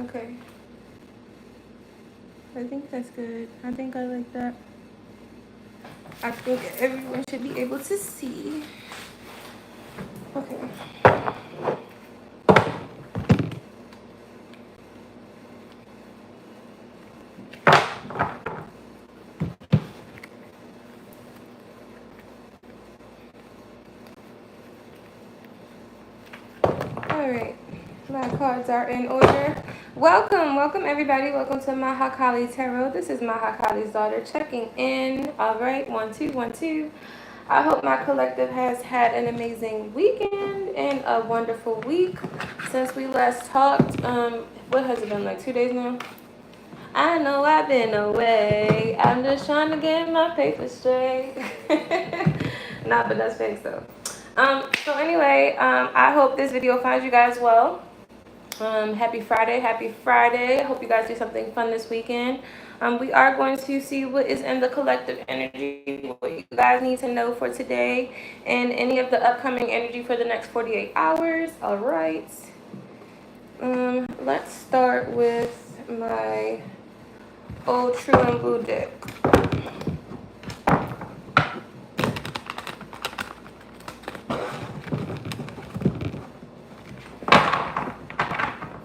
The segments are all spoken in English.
Okay. I think that's good. I think I like that. I think everyone should be able to see. Okay. All right. My cards are in order. Welcome everybody. Welcome to Mahakali Tarot. This is Mahakali's daughter checking in. All right, 1 2 1 2. I hope my collective has had an amazing weekend and a wonderful week since we last talked. What has it been, like 2 days now? I know I've been away. I'm just trying to get my paper straight. Nah, but that's fake though. So anyway, I hope this video finds you guys well. Happy Friday. I hope you guys do something fun this weekend. We are going to see what is in the collective energy, what you guys need to know for today, and any of the upcoming energy for the next 48 hours. All right. Let's start with my old True and Blue deck.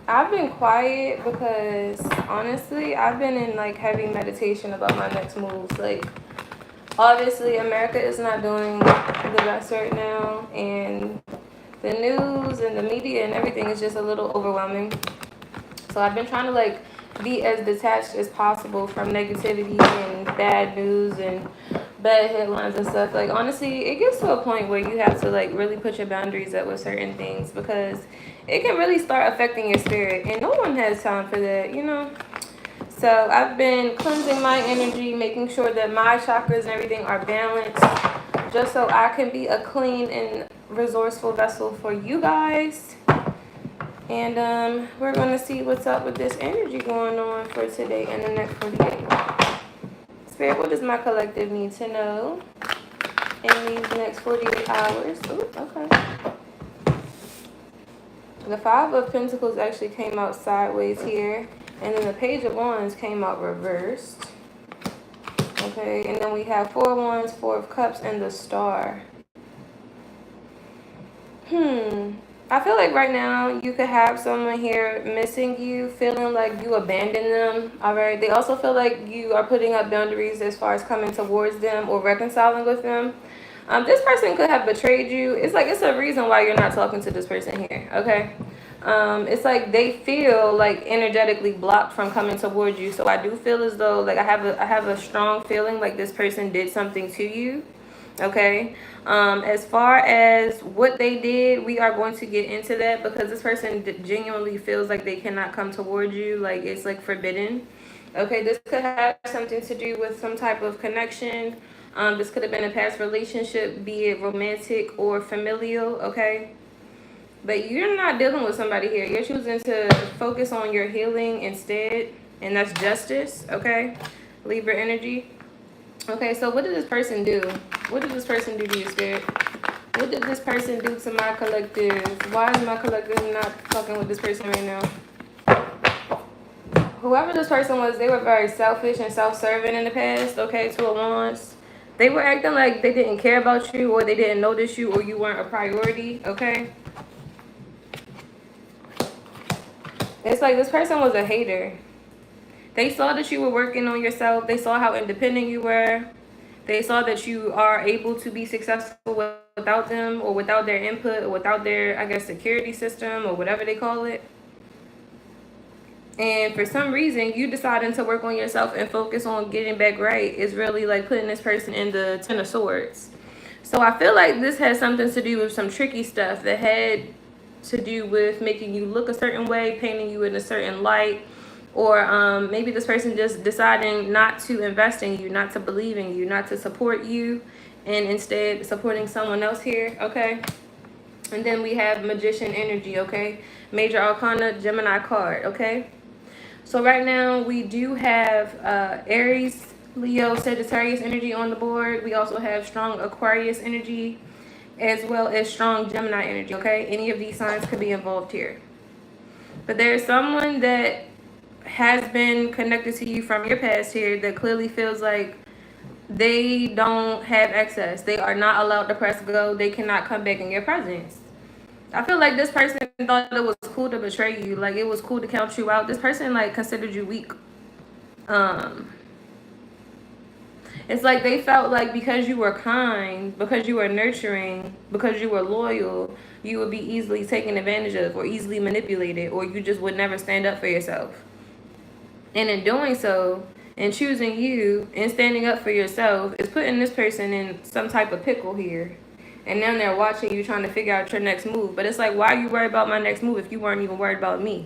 I've been quiet because honestly, I've been in like heavy meditation about my next moves. Like, obviously, America is not doing the best right now, and the news and the media and everything is just a little overwhelming. So I've been trying to like be as detached as possible from negativity and bad news and bad headlines and stuff. Like, honestly, it gets to a point where you have to like really put your boundaries up with certain things because it can really start affecting your spirit, and no one has time for that, you know. So I've been cleansing my energy, making sure that my chakras and everything are balanced, just so I can be a clean and resourceful vessel for you guys. And we're going to see what's up with this energy going on for today and the next 48. Spirit, what does my collective need to know in these next 48 hours? Ooh, okay. The Five of Pentacles actually came out sideways here. And then the Page of Wands came out reversed. Okay, and then we have 4 of Wands, 4 of Cups, and the Star. I feel like right now you could have someone here missing you, feeling like you abandoned them. All right. They also feel like you are putting up boundaries as far as coming towards them or reconciling with them. This person could have betrayed you. It's like it's a reason why you're not talking to this person here. Okay. It's like they feel like energetically blocked from coming towards you. So I do feel as though like I have a strong feeling like this person did something to you. Okay. As far as what they did, we are going to get into that because this person genuinely feels like they cannot come towards you, like it's like forbidden. Okay, this could have something to do with some type of connection. This could have been a past relationship, be it romantic or familial. Okay, but you're not dealing with somebody here. You're choosing to focus on your healing instead, and that's justice. Okay, Libra energy. Okay, so what did this person do? What did this person do to you, Spirit? What did this person do to my collective? Why is my collective not fucking with this person right now? Whoever this person was, they were very selfish and self-serving in the past, okay, 2 of Wands. They were acting like they didn't care about you or they didn't notice you or you weren't a priority, okay? It's like this person was a hater. They saw that you were working on yourself. They saw how independent you were. They saw that you are able to be successful without them or without their input or without their, I guess, security system or whatever they call it. And for some reason, you deciding to work on yourself and focus on getting back right is really like putting this person in the 10 of Swords. So I feel like this has something to do with some tricky stuff that had to do with making you look a certain way, painting you in a certain light. Or maybe this person just deciding not to invest in you, not to believe in you, not to support you, and instead supporting someone else here, okay? And then we have Magician energy, okay? Major Arcana, Gemini card, okay? So right now we do have Aries, Leo, Sagittarius energy on the board. We also have strong Aquarius energy as well as strong Gemini energy, okay? Any of these signs could be involved here. But there's someone that has been connected to you from your past here that clearly feels like they don't have access. They are not allowed to press go. They cannot come back in your presence. I feel like this person thought it was cool to betray you. Like, it was cool to count you out. This person, like, considered you weak. It's like they felt like because you were kind, because you were nurturing, because you were loyal, you would be easily taken advantage of or easily manipulated, or you just would never stand up for yourself. And in doing so, and choosing you and standing up for yourself is putting this person in some type of pickle here. And now they're watching you trying to figure out your next move. But it's like, why are you worried about my next move if you weren't even worried about me?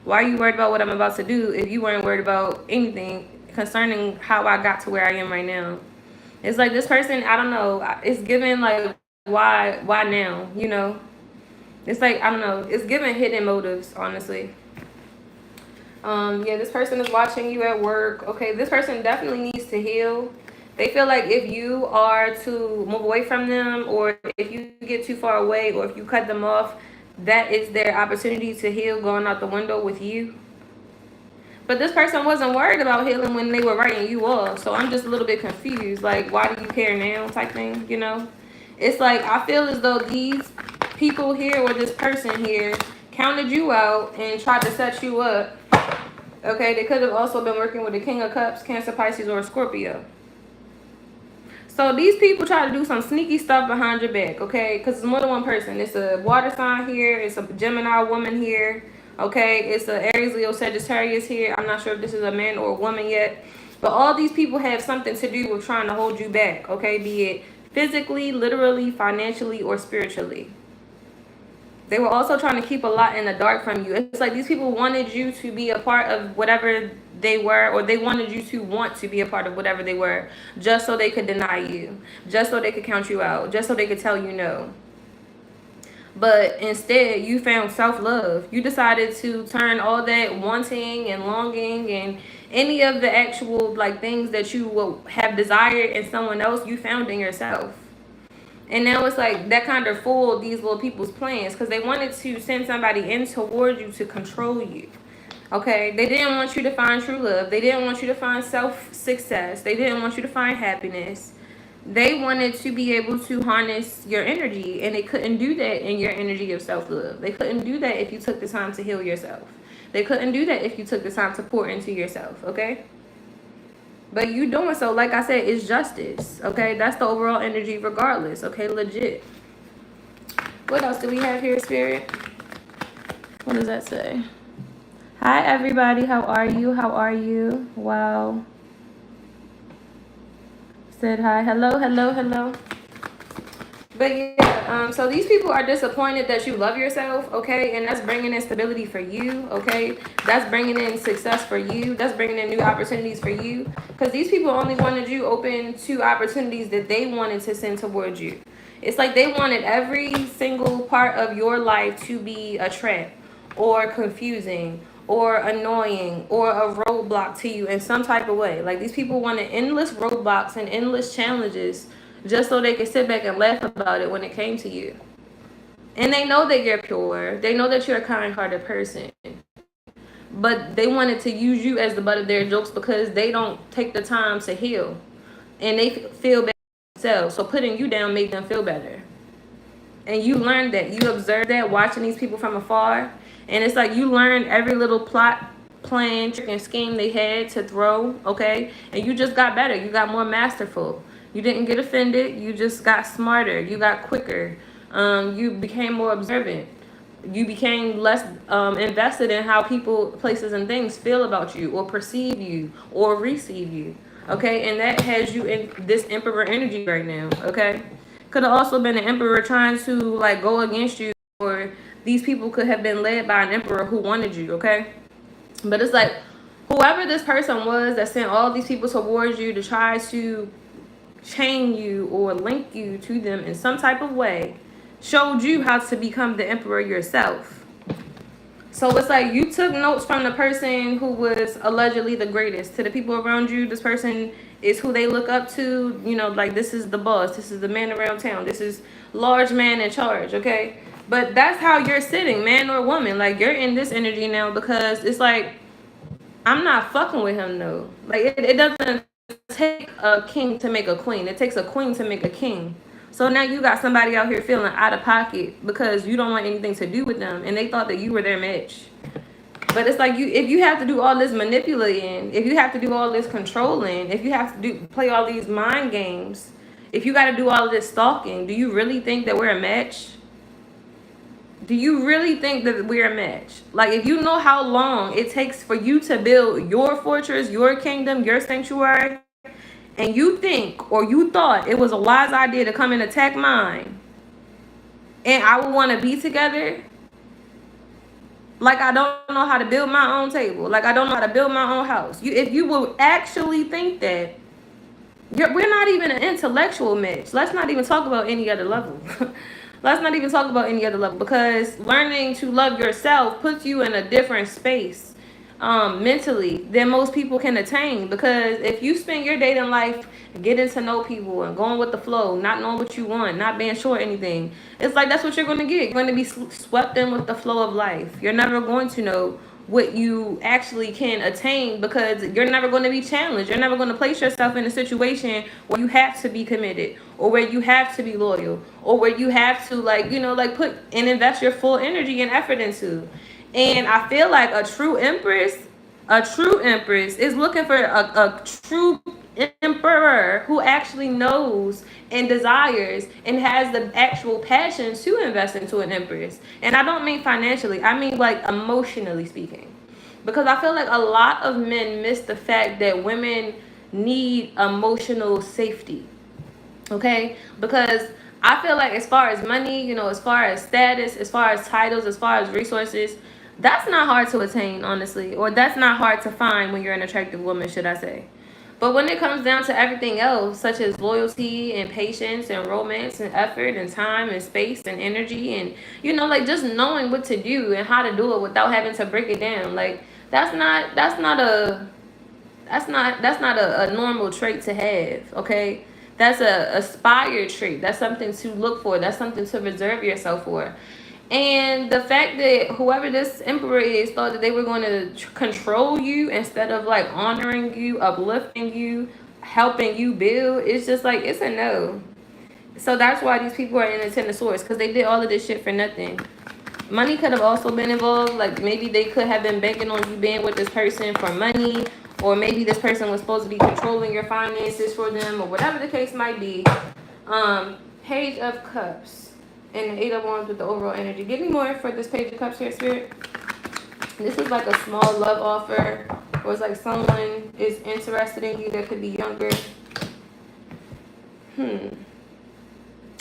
Why are you worried about what I'm about to do if you weren't worried about anything concerning how I got to where I am right now? It's like this person, I don't know, it's given like, why now, you know? It's like, I don't know, it's given hidden motives, honestly. Yeah, this person is watching you at work. Okay, this person definitely needs to heal. They feel like if you are to move away from them, or if you get too far away, or if you cut them off, that is their opportunity to heal going out the window with you. But this person wasn't worried about healing when they were writing you off. So I'm just a little bit confused. Like, why do you care now type thing, you know? It's like, I feel as though these people here or this person here counted you out and tried to set you up. Okay, they could have also been working with the King of Cups, Cancer, Pisces, or Scorpio. So these people try to do some sneaky stuff behind your back, okay? Because it's more than one person. It's a water sign here. It's a Gemini woman here, okay? It's a Aries, Leo, Sagittarius here. I'm not sure if this is a man or a woman yet. But all these people have something to do with trying to hold you back, okay? Be it physically, literally, financially, or spiritually. They were also trying to keep a lot in the dark from you. It's like these people wanted you to be a part of whatever they were, or they wanted you to want to be a part of whatever they were, just so they could deny you, just so they could count you out, just so they could tell you no. But instead, you found self-love. You decided to turn all that wanting and longing and any of the actual like things that you will have desired in someone else, you found in yourself. And now it's like that kind of fooled these little people's plans, because they wanted to send somebody in towards you to control you. Okay, they didn't want you to find true love. They didn't want you to find self-success. They didn't want you to find happiness. They wanted to be able to harness your energy, and they couldn't do that in your energy of self-love. They couldn't do that if you took the time to heal yourself. They couldn't do that if you took the time to pour into yourself, okay? But you doing so, like I said, is justice, okay? That's the overall energy regardless, okay? Legit. What else do we have here, Spirit? What does that say? Hi, everybody. How are you? How are you? Wow. Said hi. Hello, hello, hello. But yeah, so these people are disappointed that you love yourself, okay? And that's bringing in stability for you, okay? That's bringing in success for you. That's bringing in new opportunities for you. Because these people only wanted you open to opportunities that they wanted to send towards you. It's like they wanted every single part of your life to be a trap or confusing or annoying or a roadblock to you in some type of way. Like, these people wanted endless roadblocks and endless challenges just so they could sit back and laugh about it when it came to you. And they know that you're pure. They know that you're a kind-hearted person. But they wanted to use you as the butt of their jokes because they don't take the time to heal. And they feel bad themselves. So putting you down made them feel better. And you learned that. You observed that watching these people from afar. And it's like you learned every little plot, plan, trick, and scheme they had to throw, okay? And you just got better. You got more masterful. You didn't get offended. You just got smarter. You got quicker. You became more observant. You became less invested in how people, places, and things feel about you or perceive you or receive you. Okay? And that has you in this emperor energy right now. Okay? Could have also been an emperor trying to like go against you, or these people could have been led by an emperor who wanted you. Okay? But it's like whoever this person was that sent all these people towards you to try to chain you or link you to them in some type of way showed you how to become the emperor yourself. So it's like you took notes from the person who was allegedly the greatest. To the people around you, this person is who they look up to. You know, like, this is the boss. This is the man around town. This is large man in charge, okay? But that's how you're sitting, man or woman. Like, you're in this energy now because it's like, I'm not fucking with him, though. Like, it doesn't take a king to make a queen. It takes a queen to make a king. So now you got somebody out here feeling out of pocket because you don't want anything to do with them, and they thought that you were their match. But it's like, if you have to do all this manipulating, if you have to do all this controlling, if you have to play all these mind games, if you got to do all of this stalking, do you really think that we're a match? Do you really think that we're a match? Like, if you know how long it takes for you to build your fortress, your kingdom, your sanctuary, and you think or you thought it was a wise idea to come and attack mine, and I would want to be together, like I don't know how to build my own table, like I don't know how to build my own house. If you will actually think that, we're not even an intellectual match. Let's not even talk about any other level. Let's not even talk about any other level, because learning to love yourself puts you in a different space mentally than most people can attain. Because if you spend your dating life getting to know people and going with the flow, not knowing what you want, not being sure anything, it's like that's what you're going to get. You're going to be swept in with the flow of life. You're never going to know what you actually can attain, because you're never going to be challenged. You're never going to place yourself in a situation where you have to be committed, or where you have to be loyal, or where you have to, like, you know, like put and invest your full energy and effort into. And I feel like a true empress is looking for a true emperor who actually knows and desires and has the actual passion to invest into an empress. And I don't mean financially, I mean like emotionally speaking. Because I feel like a lot of men miss the fact that women need emotional safety. Okay? Because I feel like as far as money, you know, as far as status, as far as titles, as far as resources, that's not hard to attain, honestly. Or that's not hard to find when you're an attractive woman, should I say. But when it comes down to everything else, such as loyalty and patience and romance and effort and time and space and energy and, you know, like just knowing what to do and how to do it without having to break it down, like that's not a normal trait to have, okay? That's a aspired trait. That's something to look for. That's something to reserve yourself for. And the fact that whoever this emperor is thought that they were going to control you instead of like honoring you, uplifting you, helping you build, it's just like, it's a no. So that's why these people are in the Ten of Swords, because they did all of this shit for nothing. Money could have also been involved. Like maybe they could have been banking on you being with this person for money, or maybe this person was supposed to be controlling your finances for them, or whatever the case might be. Page of Cups. And the Eight of Wands with the overall energy. Give me more for this Page of Cups here, Spirit. This is like a small love offer, or it's like someone is interested in you that could be younger.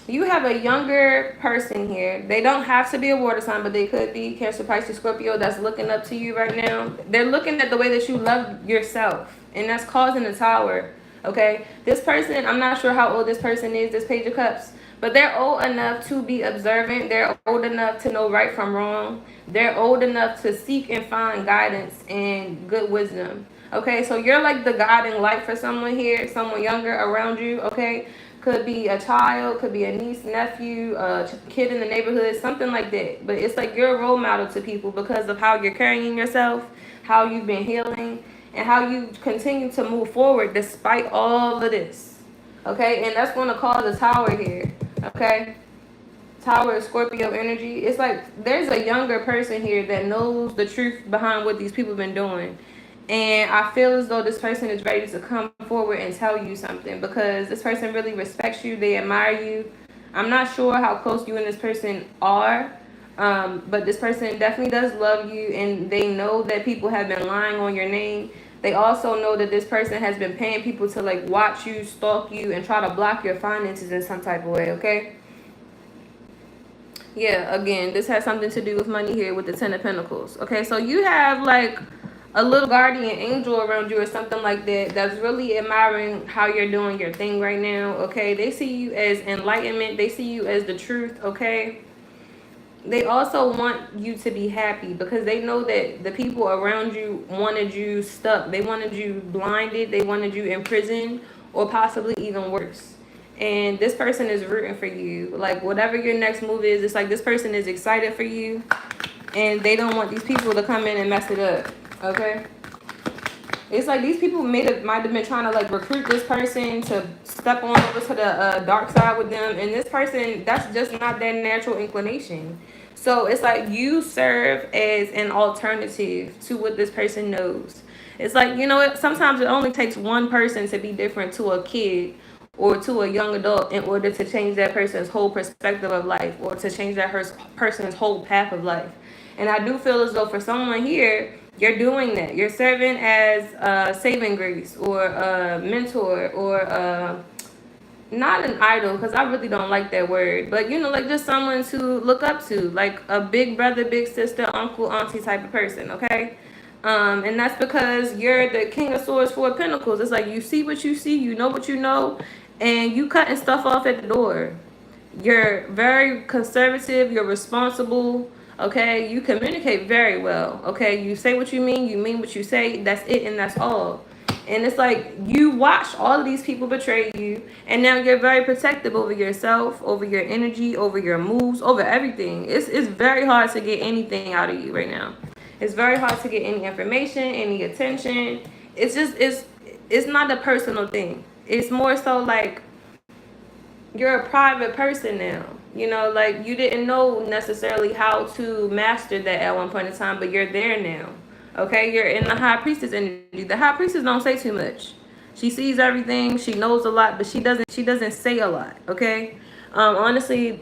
You have a younger person here. They don't have to be a water sign, but they could be Cancer, Pisces, Scorpio, that's looking up to you right now. They're looking at the way that you love yourself, and that's causing the Tower. Okay? This person, I'm not sure how old this person is, this Page of Cups. But they're old enough to be observant. They're old enough to know right from wrong. They're old enough to seek and find guidance and good wisdom. Okay, so you're like the guiding light for someone here, someone younger around you, okay? Could be a child, could be a niece, nephew, a kid in the neighborhood, something like that. But it's like you're a role model to people because of how you're carrying yourself, how you've been healing, and how you continue to move forward despite all of this. Okay, and that's going to cause a Tower here. Okay, Tower of Scorpio energy. It's like there's a younger person here that knows the truth behind what these people have been doing, and I feel as though this person is ready to come forward and tell you something, because this person really respects you. They admire you. I'm not sure how close you and this person are, but this person definitely does love you, and they know that people have been lying on your name. They also know that this person has been paying people to like watch you, stalk you, and try to block your finances in some type of way, okay? Yeah, again, this has something to do with money here with the Ten of Pentacles. Okay, so you have like a little guardian angel around you or something like that that's really admiring how you're doing your thing right now, okay? They see you as enlightenment. They see you as the truth, okay? They also want you to be happy because they know that the people around you wanted you stuck. They wanted you blinded. They wanted you in prison, or possibly even worse. and this person is rooting for you. Like whatever your next move is, it's like this person is excited for you, and they don't want these people to come in and mess it up. Okay. It's like these people might have been trying to like recruit this person to step on over to the dark side with them, and this person, that's just not their natural inclination. So it's like you serve as an alternative to what this person knows. It's like, you know what, sometimes it only takes one person to be different to a kid or to a young adult in order to change that person's whole perspective of life, or to change that person's whole path of life. And I do feel as though for someone here, you're doing that. You're serving as a saving grace, or a mentor, or not an idol, because I really don't like that word, but you know, like just someone to look up to, like a big brother, big sister, uncle, auntie type of person, okay? And that's because you're the King of Swords, Four of Pentacles. It's like you see what you see, you know what you know, and you cutting stuff off at the door. You're very conservative, you're responsible, okay? You communicate very well, okay? You say what you mean what you say, that's it and that's all. And it's like you watch all of these people betray you, and now you're very protective over yourself, over your energy, over your moves, over everything. It's very hard to get anything out of you right now. It's very hard to get any information, any attention. It's just it's not a personal thing. It's more so like you're a private person now. You know, like you didn't know necessarily how to master that at one point in time, but you're there now. Okay, you're in the high priestess energy. The high priestess don't say too much. She sees everything, she knows a lot, but she doesn't say a lot. Okay. Honestly,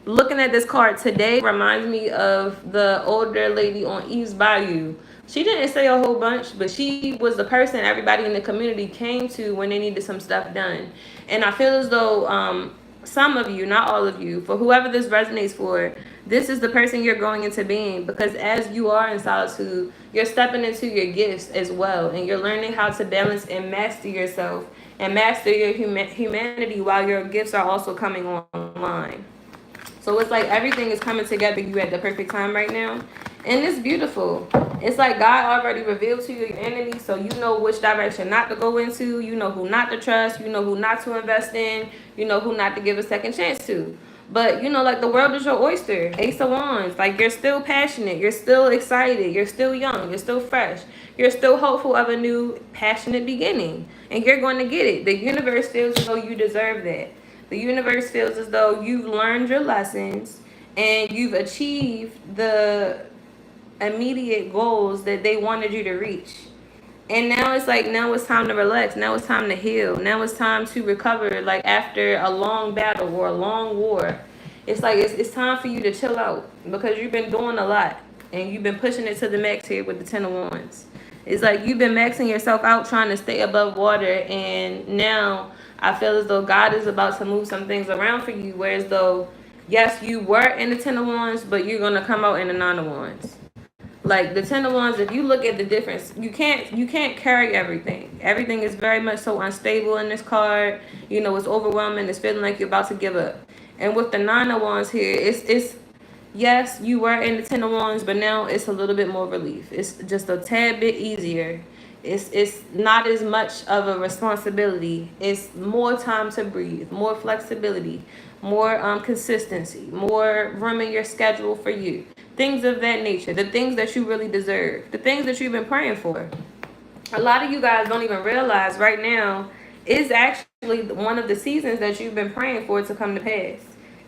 looking at this card today reminds me of the older lady on Eve's Bayou. She didn't say a whole bunch, but she was the person everybody in the community came to when they needed some stuff done. And I feel as though some of you, not all of you, for whoever this resonates for, this is the person you're growing into being, because as you are in solitude, you're stepping into your gifts as well, and you're learning how to balance and master yourself and master your humanity while your gifts are also coming online. So it's like everything is coming together you at the perfect time right now. And it's beautiful. It's like God already revealed to you your enemy, so you know which direction not to go into. You know who not to trust. You know who not to invest in. You know who not to give a second chance to. But, you know, like the world is your oyster. Ace of Wands. Like you're still passionate. You're still excited. You're still young. You're still fresh. You're still hopeful of a new passionate beginning. And you're going to get it. The universe feels as though you deserve that. The universe feels as though you've learned your lessons and you've achieved the immediate goals that they wanted you to reach. And now it's like, now it's time to relax. Now it's time to heal. Now it's time to recover, like after a long battle or a long war. It's like it's time for you to chill out, because you've been doing a lot and you've been pushing it to the max here with the Ten of Wands. It's like you've been maxing yourself out trying to stay above water, and now I feel as though God is about to move some things around for you, whereas though, yes, you were in the Ten of Wands, but you're going to come out in the Nine of Wands. Like the Ten of Wands, if you look at the difference, you can't carry everything. Everything is very much so unstable in this card. You know, it's overwhelming. It's feeling like you're about to give up. And with the Nine of Wands here, it's yes, you were in the Ten of Wands, but now it's a little bit more relief. It's just a tad bit easier. It's not as much of a responsibility. It's more time to breathe, more flexibility, more consistency, more room in your schedule for you. Things of that nature, the things that you really deserve, the things that you've been praying for. A lot of you guys don't even realize right now is actually one of the seasons that you've been praying for to come to pass.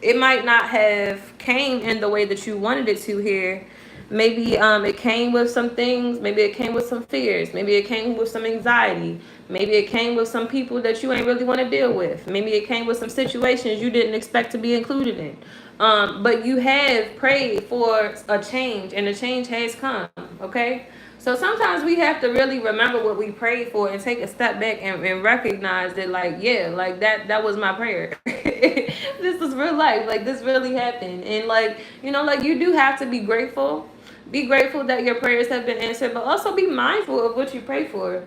It might not have came in the way that you wanted it to here. Maybe it came with some things. Maybe it came with some fears. Maybe it came with some anxiety. Maybe it came with some people that you ain't really want to deal with. Maybe it came with some situations you didn't expect to be included in. But you have prayed for a change, and the change has come, okay? So sometimes we have to really remember what we prayed for and take a step back and recognize that, like, yeah, like that was my prayer. This is real life. Like, this really happened. And, like, you know, like, you do have to be grateful. Be grateful that your prayers have been answered, but also be mindful of what you pray for.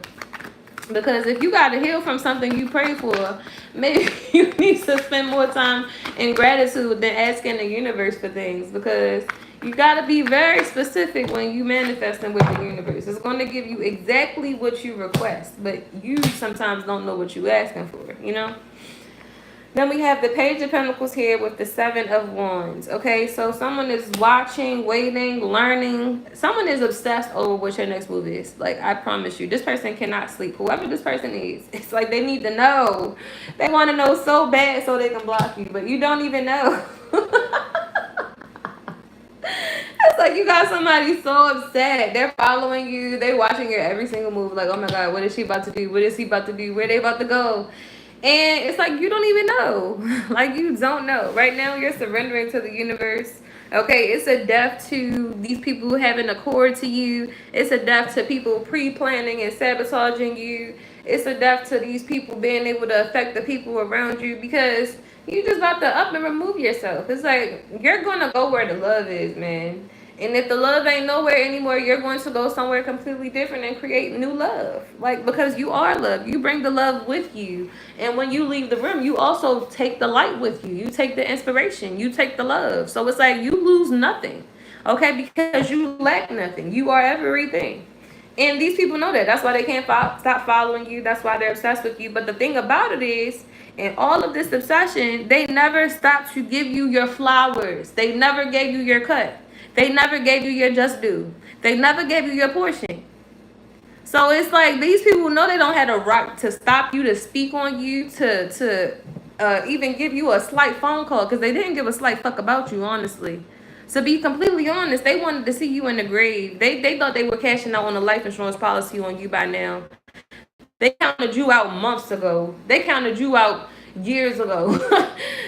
Because if you got to heal from something you pray for, maybe you need to spend more time in gratitude than asking the universe for things. Because you got to be very specific when you manifesting with the universe. It's going to give you exactly what you request, but you sometimes don't know what you're asking for, you know? Then we have the Page of Pentacles here with the Seven of Wands. Okay, so someone is watching, waiting, learning. Someone is obsessed over what your next move is. Like, I promise you, this person cannot sleep. Whoever this person is, it's like they need to know. They want to know so bad so they can block you, but you don't even know. It's like you got somebody so upset. They're following you. They're watching your every single move. Like, oh my God, what is she about to do? What is he about to do? Where they about to go? And it's like you don't even know. Like, you don't know. Right now, you're surrendering to the universe. Okay, it's a death to these people having a cord to you. It's a death to people pre-planning and sabotaging you. It's a death to these people being able to affect the people around you, because you just about to up and remove yourself. It's like you're going to go where the love is, man. And if the love ain't nowhere anymore, you're going to go somewhere completely different and create new love. Like, because you are love. You bring the love with you. And when you leave the room, you also take the light with you. You take the inspiration. You take the love. So it's like you lose nothing. Okay? Because you lack nothing. You are everything. And these people know that. That's why they can't stop following you. That's why they're obsessed with you. But the thing about it is, in all of this obsession, they never stopped to give you your flowers. They never gave you your cut. They never gave you your just due. They never gave you your portion. So it's like these people know they don't have a right to stop you, to speak on you, to even give you a slight phone call, because they didn't give a slight fuck about you, honestly. To be completely honest, they wanted to see you in the grave. They thought they were cashing out on a life insurance policy on you by now. They counted you out months ago. They counted you out years ago.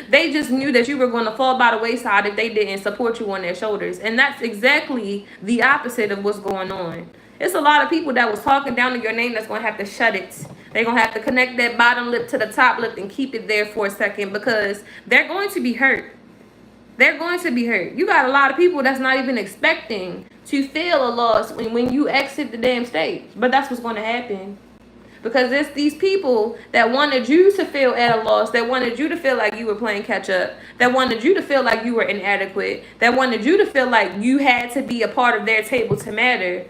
They just knew that you were going to fall by the wayside if they didn't support you on their shoulders. And that's exactly the opposite of what's going on. It's a lot of people that was talking down to your name that's going to have to shut it. They're going to have to connect that bottom lip to the top lip and keep it there for a second, because they're going to be hurt. They're going to be hurt. You got a lot of people that's not even expecting to feel a loss when you exit the damn stage. But that's what's going to happen. Because it's these people that wanted you to feel at a loss, that wanted you to feel like you were playing catch up, that wanted you to feel like you were inadequate, that wanted you to feel like you had to be a part of their table to matter.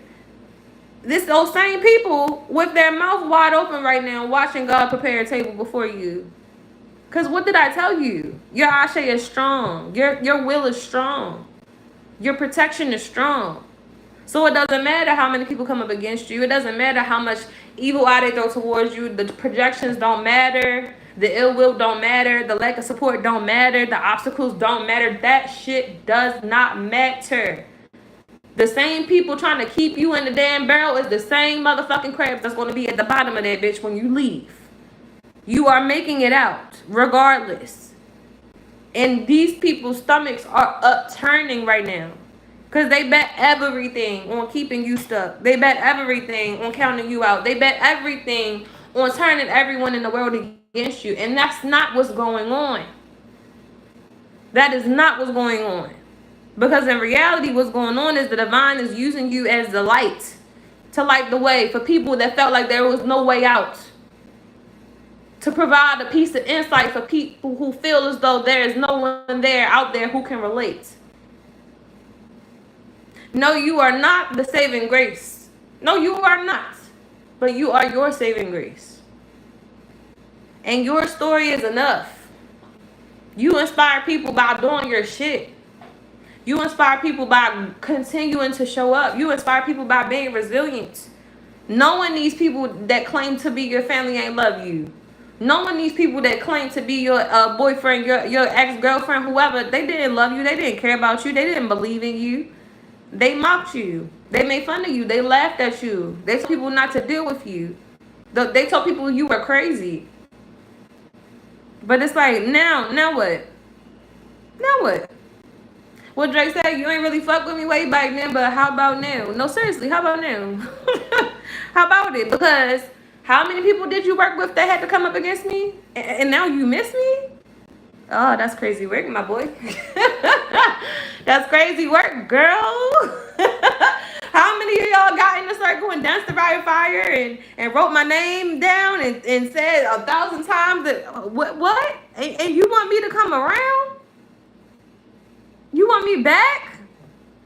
Those same people with their mouth wide open right now watching God prepare a table before you. Because what did I tell you? Your Ashe is strong. Your will is strong. Your protection is strong. So it doesn't matter how many people come up against you. It doesn't matter how much evil eye they throw towards you. The projections don't matter. The ill will don't matter. The lack of support don't matter. The obstacles don't matter. That shit does not matter. The same people trying to keep you in the damn barrel is the same motherfucking crabs that's going to be at the bottom of that bitch when you leave. You are making it out regardless. And these people's stomachs are upturning right now. Because they bet everything on keeping you stuck. They bet everything on counting you out. They bet everything on turning everyone in the world against you. And that's not what's going on. That is not what's going on. Because in reality, what's going on is the divine is using you as the light to light the way for people that felt like there was no way out. To provide a piece of insight for people who feel as though there is no one there out there who can relate. No, you are not the saving grace. No, you are not. But you are your saving grace. And your story is enough. You inspire people by doing your shit. You inspire people by continuing to show up. You inspire people by being resilient. Knowing these people that claim to be your family ain't love you. Knowing these people that claim to be your boyfriend, your ex-girlfriend, whoever, they didn't love you. They didn't care about you. They didn't believe in you. They mocked you. They made fun of you. They laughed at you. They told people not to deal with you. They told people you were crazy. But it's like, now what? Now what? Well, Drake said, you ain't really fuck with me way back then, but how about now? No, seriously, how about now? How about it? Because how many people did you work with that had to come up against me? And now you miss me? Oh, that's crazy work, my boy. That's crazy work, girl. How many of y'all got in the circle and danced around fire and wrote my name down and said 1,000 times that what? And you want me to come around? You want me back?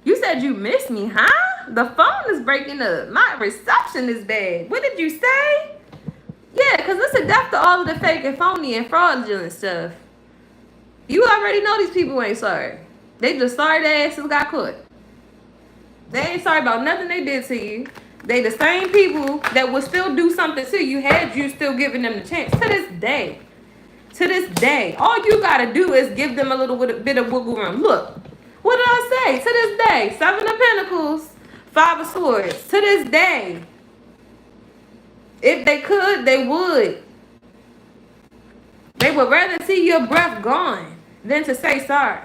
You said you miss me, huh? The phone is breaking up. My reception is bad. What did you say? Yeah, because it's a death to all of the fake and phony and fraudulent stuff. You already know these people ain't sorry. They just sorry their asses got caught. They ain't sorry about nothing they did to you. They the same people that will still do something to you had you still giving them the chance. To this day. To this day. All you gotta do is give them a little bit of wiggle room. Look, what did I say? To this day. 7 of Pentacles, 5 of Swords. To this day. If they could, they would. They would rather see your breath gone than to say sorry.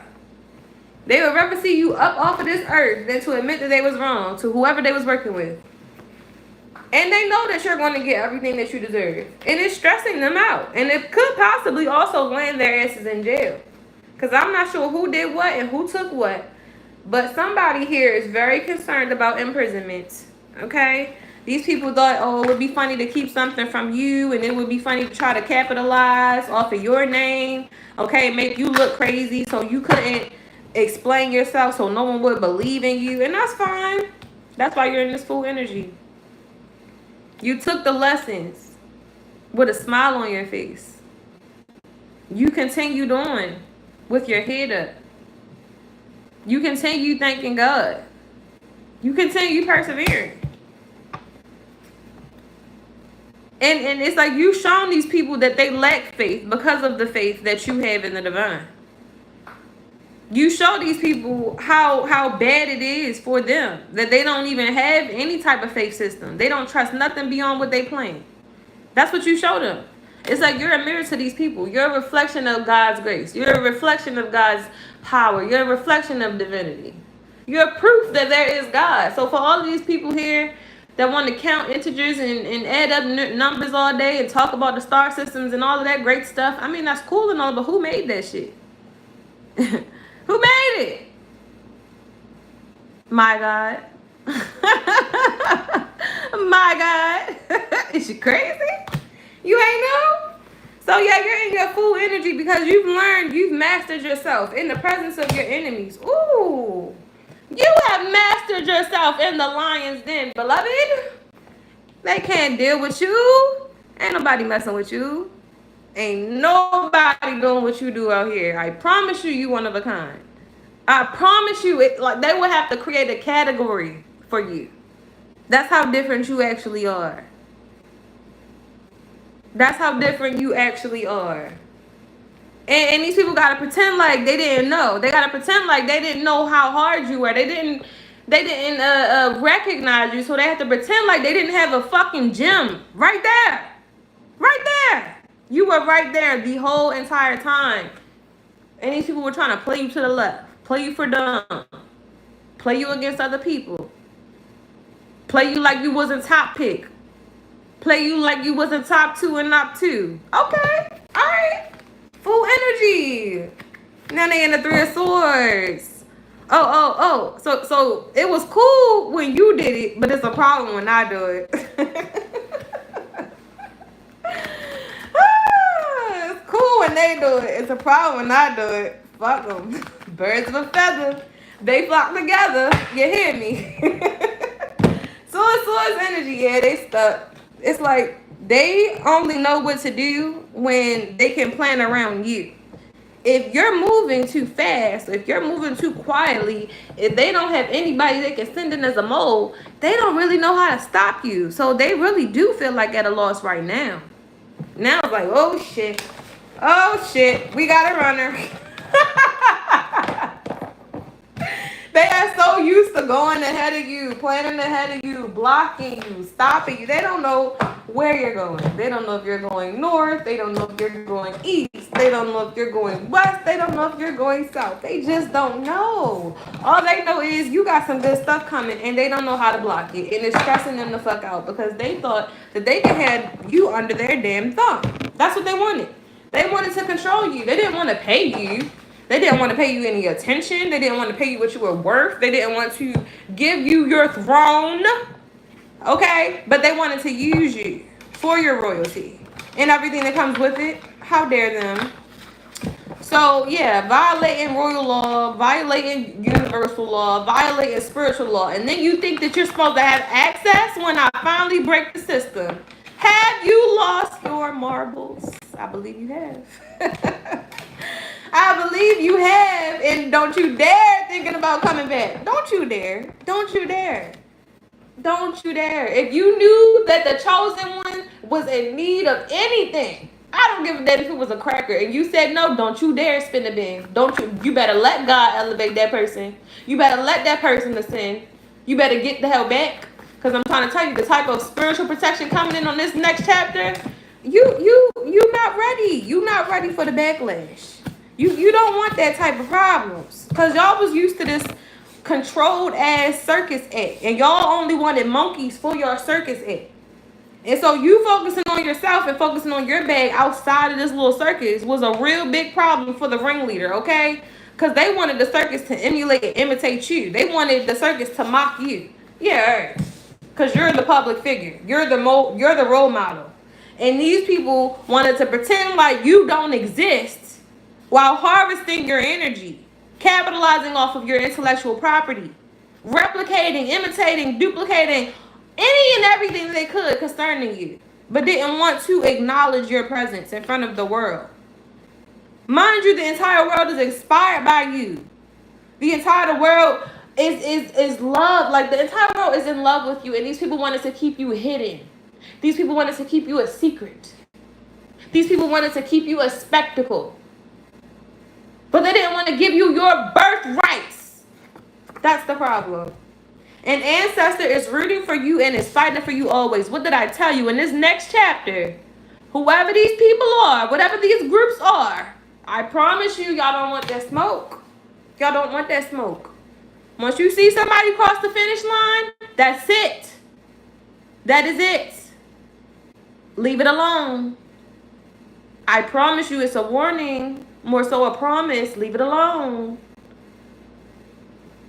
They would rather see you up off of this earth than to admit that they was wrong to whoever they was working with. And they know that you're going to get everything that you deserve. And it's stressing them out. And it could possibly also land their asses in jail. Because I'm not sure who did what and who took what. But somebody here is very concerned about imprisonment. Okay? These people thought, oh, it would be funny to keep something from you. And it would be funny to try to capitalize off of your name. Okay? Make you look crazy so you couldn't explain yourself so no one would believe in you. And that's fine. That's why you're in this full energy. You took the lessons with a smile on your face. You continued on with your head up. You continue thanking God. You continue persevering. And it's like you've shown these people that they lack faith because of the faith that you have in the divine. You show these people how bad it is for them. That they don't even have any type of faith system. They don't trust nothing beyond what they plan. That's what you show them. It's like you're a mirror to these people. You're a reflection of God's grace. You're a reflection of God's power. You're a reflection of divinity. You're proof that there is God. So for all of these people here that want to count integers and add up numbers all day and talk about the star systems and all of that great stuff, I mean, that's cool and all, but who made that shit? Who made it? My God. My God. Is she crazy? You ain't know? So yeah, you're in your full energy because you've learned, you've mastered yourself in the presence of your enemies. Ooh. You have mastered yourself in the lion's den, beloved. They can't deal with you. Ain't nobody messing with you. Ain't nobody doing what you do out here. I promise you, you one of a kind. I promise you, it like they would have to create a category for you. That's how different you actually are. That's how different you actually are. And these people gotta pretend like they didn't know. They gotta pretend like they didn't know how hard you were. They didn't recognize you, so they have to pretend like they didn't have a fucking gym right there. Right there. You were right there the whole entire time. And these people were trying to play you to the left. Play you for dumb. Play you against other people. Play you like you wasn't top pick. Play you like you wasn't top 2 and not 2. Okay. Alright. Full energy. Now they in the 3 of Swords. Oh. So it was cool when you did it, but it's a problem when I do it. It's cool when they do it. It's a problem when I do it. Fuck them. Birds of a feather. They flock together. You hear me? Swords energy. Yeah, they stuck. It's like they only know what to do when they can plan around you. If you're moving too fast, if you're moving too quietly, if they don't have anybody they can send in as a mole, they don't really know how to stop you. So they really do feel like at a loss right now. Now it's like, oh shit, we got a runner. They are so used to going ahead of you, planning ahead of you, blocking you, stopping you. They don't know where you're going. They don't know if you're going north. They don't know if you're going east. They don't know if you're going west. They don't know if you're going south. They just don't know. All they know is you got some good stuff coming and they don't know how to block it. And it's stressing them the fuck out because they thought that they could have you under their damn thumb. That's what they wanted. They wanted to control you. They didn't want to pay you. They didn't want to pay you any attention. They didn't want to pay you what you were worth. They didn't want to give you your throne. Okay? But they wanted to use you for your royalty and everything that comes with it. How dare them? So, yeah, violating royal law, violating universal law, violating spiritual law. And then you think that you're supposed to have access when I finally break the system. Have you lost your marbles? I believe you have. I believe you have, and don't you dare thinking about coming back. Don't you dare. Don't you dare. Don't you dare. If you knew that the chosen one was in need of anything, I don't give a damn if it was a cracker, and you said no, don't you dare spin the bin. Don't you. You better let God elevate that person. You better let that person ascend. You better get the hell back. Because I'm trying to tell you, the type of spiritual protection coming in on this next chapter, you not ready. You not ready for the backlash. You don't want that type of problems. Because y'all was used to this controlled ass circus act, and y'all only wanted monkeys for your circus act. And so you focusing on yourself and focusing on your bag outside of this little circus was a real big problem for the ringleader, okay? Because they wanted the circus to emulate and imitate you. They wanted the circus to mock you. Yeah, because you're the public figure. You're the role model. And these people wanted to pretend like you don't exist while harvesting your energy, capitalizing off of your intellectual property, replicating, imitating, duplicating any and everything they could concerning you, but didn't want to acknowledge your presence in front of the world. Mind you, the entire world is inspired by you. The entire world is love. Like, the entire world is in love with you, and these people wanted to keep you hidden. These people wanted to keep you a secret. These people wanted to keep you a spectacle. But they didn't want to give you your birthrights. That's the problem. An ancestor is rooting for you and is fighting for you always. What did I tell you? In this next chapter, whoever these people are, whatever these groups are, I promise you, y'all don't want that smoke. Y'all don't want that smoke. Once you see somebody cross the finish line, that's it. That is it. Leave it alone. I promise you, it's a warning. More so a promise. Leave it alone.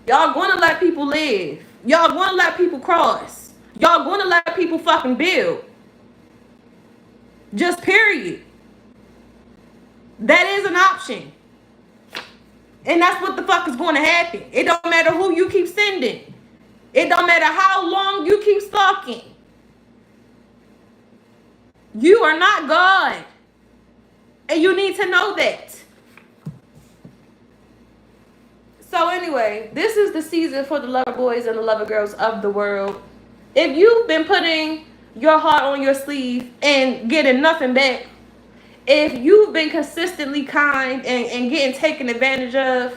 Y'all going to let people live. Y'all going to let people cross. Y'all going to let people fucking build. Just period. That is an option. And that's what the fuck is going to happen. It don't matter who you keep sending. It don't matter how long you keep stalking. You are not God. And you need to know that. So anyway, this is the season for the lover boys and the lover girls of the world. If you've been putting your heart on your sleeve and getting nothing back, if you've been consistently kind and getting taken advantage of,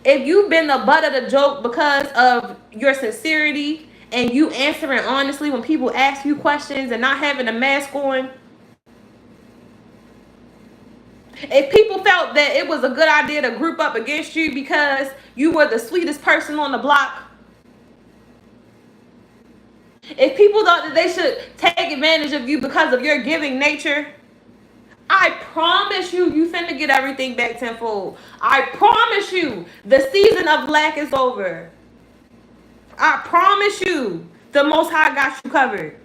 if you've been the butt of the joke because of your sincerity and you answering honestly when people ask you questions and not having a mask on, if people felt that it was a good idea to group up against you because you were the sweetest person on the block, if people thought that they should take advantage of you because of your giving nature, I promise you, you finna get everything back tenfold. I promise you, the season of lack is over. I promise you, the Most High got you covered.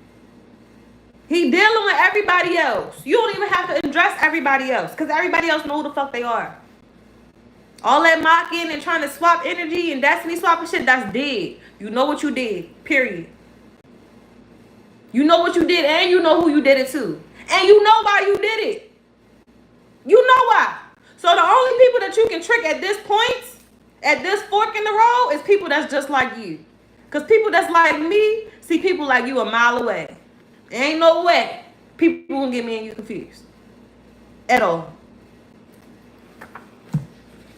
He dealing with everybody else. You don't even have to address everybody else because everybody else know who the fuck they are. All that mocking and trying to swap energy and destiny swapping shit, that's dead. You know what you did, period. You know what you did and you know who you did it to. And you know why you did it. You know why. So the only people that you can trick at this point, at this fork in the road, is people that's just like you. Because people that's like me see people like you a mile away. There ain't no way people gonna get me and you confused. At all.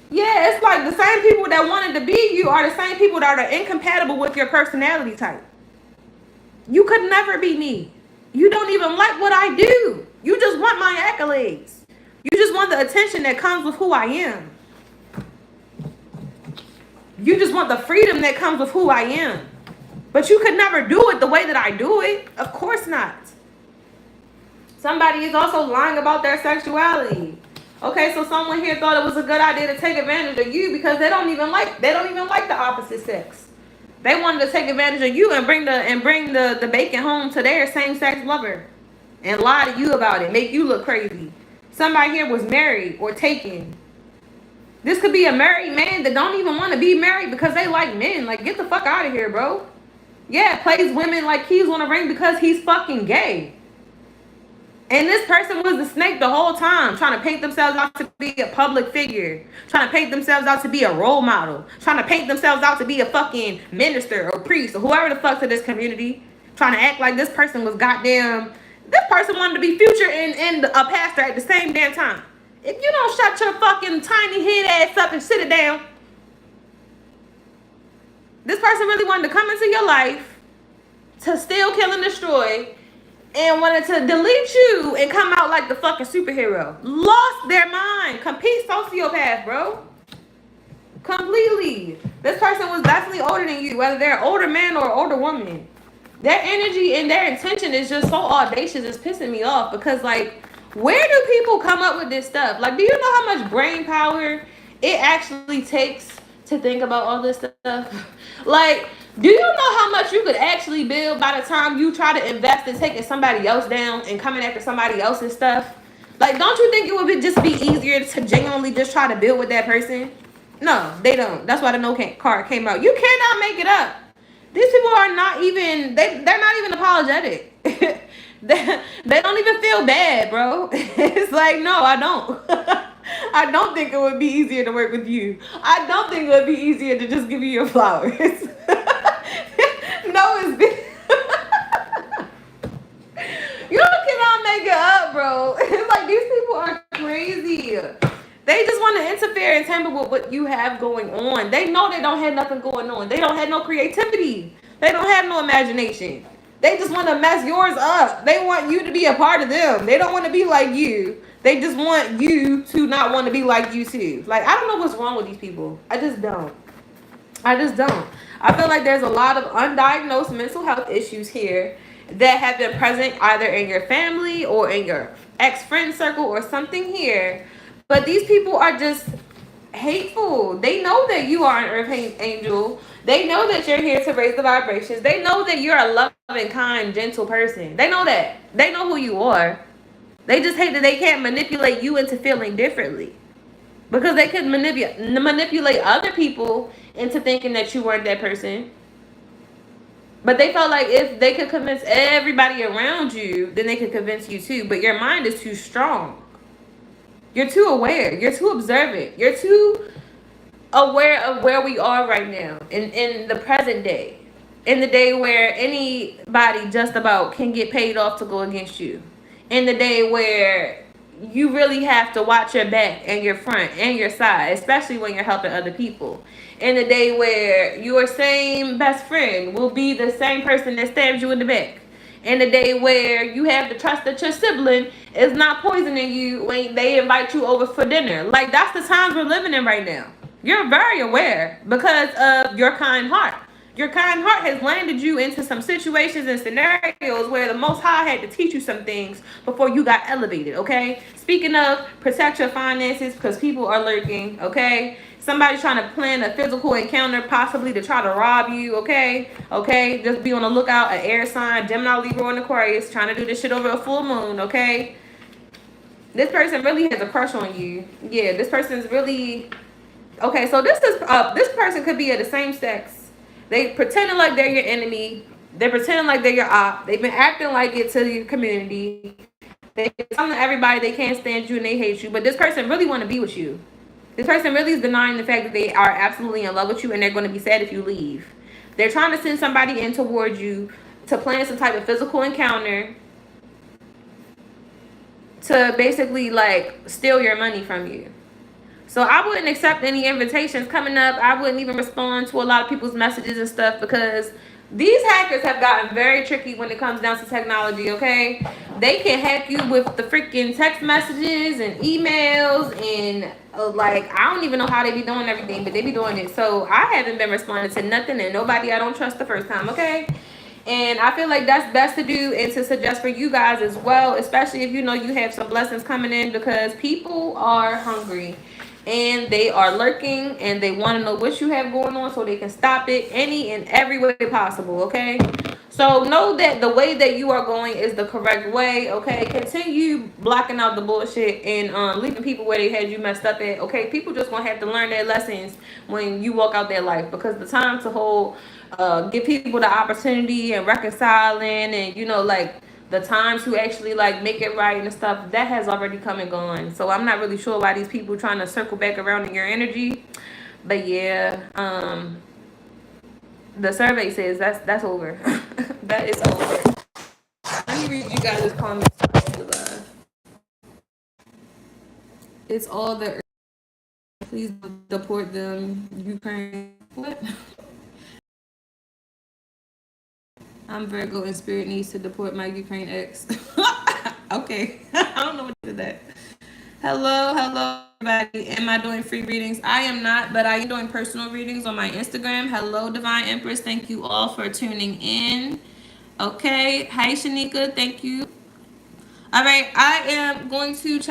Yeah, it's like the same people that wanted to be you are the same people that are incompatible with your personality type. You could never be me. You don't even like what I do. You just want my accolades. You just want the attention that comes with who I am. You just want the freedom that comes with who I am. But you could never do it the way that I do it. Of course not. Somebody is also lying about their sexuality. Okay, so someone here thought it was a good idea to take advantage of you because they don't even like the opposite sex. They wanted to take advantage of you and bring the bacon home to their same-sex lover and lie to you about it, make you look crazy. Somebody here was married or taken. This could be a married man that don't even want to be married because they like men. Like, get the fuck out of here, bro. Yeah, plays women like he's on a ring because he's fucking gay. And this person was the snake the whole time, trying to paint themselves out to be a public figure, trying to paint themselves out to be a role model, trying to paint themselves out to be a fucking minister or priest or whoever the fuck to this community, trying to act like this person was goddamn. This person wanted to be future and a pastor at the same damn time. If you don't shut your fucking tiny head ass up and sit it down, this person really wanted to come into your life to steal, kill, and destroy, and wanted to delete you and come out like the fucking superhero. Lost their mind. Complete sociopath, bro. Completely. This person was definitely older than you, whether they're an older man or an older woman. Their energy and their intention is just so audacious. It's pissing me off because, like, where do people come up with this stuff? Like, do you know how much brain power it actually takes to think about all this stuff? Like, do you know how much you could actually build by the time you try to invest in taking somebody else down and coming after somebody else's stuff? Like, don't you think it would just be easier to genuinely just try to build with that person? No, they don't. That's why the no card came out. You cannot make it up. These people are not even, they're not even apologetic. they don't even feel bad, bro. It's like, no, I don't. I don't think it would be easier to work with you. I don't think it would be easier to just give you your flowers. No, it's you cannot make it up, bro. It's like these people are crazy. They just want to interfere and tamper with what you have going on. They know they don't have nothing going on. They don't have no creativity. They don't have no imagination. They just want to mess yours up. They want you to be a part of them. They don't want to be like you. They just want you to not want to be like you too. Like, I don't know what's wrong with these people. I just don't. I feel like there's a lot of undiagnosed mental health issues here that have been present either in your family or in your ex-friend circle or something here. But these people are just hateful. They know that you are an earth angel. They know that you're here to raise the vibrations. They know that you're a loving, kind, gentle person. They know that. They know who you are. They just hate that they can't manipulate you into feeling differently. Because they could manipulate other people into thinking that you weren't that person. But they felt like if they could convince everybody around you, then they could convince you too. But your mind is too strong. You're too aware. You're too observant. You're too aware of where we are right now in the present day. In the day where anybody just about can get paid off to go against you. In the day where you really have to watch your back and your front and your side, especially when you're helping other people. In the day where your same best friend will be the same person that stabs you in the back. In the day where you have to trust that your sibling is not poisoning you when they invite you over for dinner. Like, that's the times we're living in right now. You're very aware because of your kind heart. Your kind heart has landed you into some situations and scenarios where the Most High had to teach you some things before you got elevated, okay? Speaking of, protect your finances because people are lurking, okay? Somebody's trying to plan a physical encounter possibly to try to rob you, okay? Okay, just be on the lookout. An air sign, Gemini, Libra, and Aquarius trying to do this shit over a full moon, okay? This person really has a crush on you. Yeah, this person's really... Okay, so this person could be of the same sex. They pretending like they're your enemy. They're pretending like they're your op. They've been acting like it to your community. They're telling everybody they can't stand you and they hate you. But this person really want to be with you. This person really is denying the fact that they are absolutely in love with you and they're going to be sad if you leave. They're trying to send somebody in towards you to plan some type of physical encounter to basically like steal your money from you. So I wouldn't accept any invitations coming up. I wouldn't even respond to a lot of people's messages and stuff because these hackers have gotten very tricky when it comes down to technology, okay? They can hack you with the freaking text messages and emails and like, I don't even know how they be doing everything, but they be doing it. So I haven't been responding to nothing and nobody I don't trust the first time, okay? And I feel like that's best to do and to suggest for you guys as well, especially if you know you have some blessings coming in because people are hungry. And they are lurking and they want to know what you have going on so they can stop it any and every way possible, okay? So know that the way that you are going is the correct way, okay? Continue blocking out the bullshit and leaving people where they had you messed up at, okay? People just going to have to learn their lessons when you walk out their life because the time to give people the opportunity and reconciling and, you know, like, the time to actually like make it right and stuff, that has already come and gone. So I'm not really sure why these people trying to circle back around in your energy. But yeah, the survey says that's over. That is over. Let me read you guys' comments. It's all the please deport them, Ukraine. What? I'm Virgo and spirit needs to deport my Ukraine ex. Okay. I don't know what to do that. Hello, everybody. Am I doing free readings? I am not, but I am doing personal readings on my Instagram. Hello, Divine Empress. Thank you all for tuning in. Okay. Hi, Shanika. Thank you. All right. I am going to check